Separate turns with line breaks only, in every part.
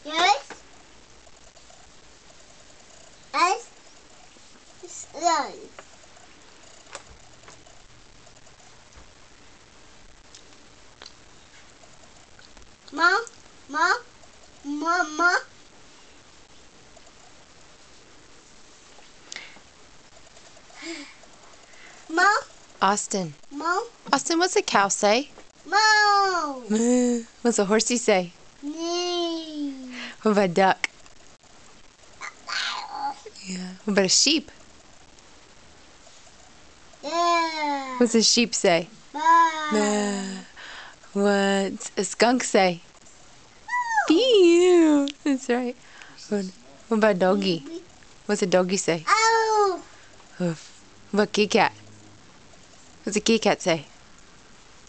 Yes. Yes. Yes. Mom, mom, mama. Mom,
Austin.
mom,
Austin, what's a cow say?
mom.
Moo. What's a horsey say?
Nee.
What about a duck? Yeah. What about a sheep?
Yeah.
What's a sheep say?
Bye.
What's a skunk say? Pew. That's right. What about a doggy? What's a doggy say?
Ow.
Hoof. What about a kitty cat? What's a kitty cat say?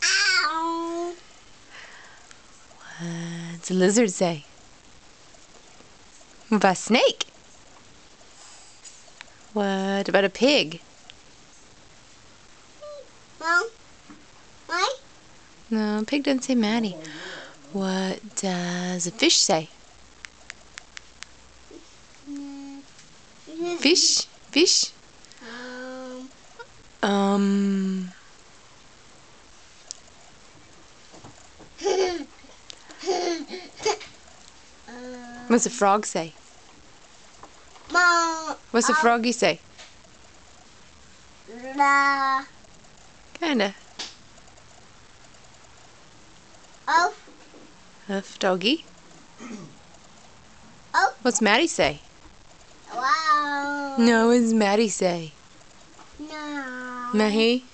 Ow.
What's a lizard say? What about a snake? What about a pig?
Mom, why?
No, pig doesn't say Maddie. What does a fish say? Fish? Fish? Um. What's a frog say?
Mom.
What's a froggy say?
La.
Kinda.
Oh.
Hoof. Doggy.
Oh.
What's Maddie say?
Wow.
No, what's Maddie say?
No.
Mahi?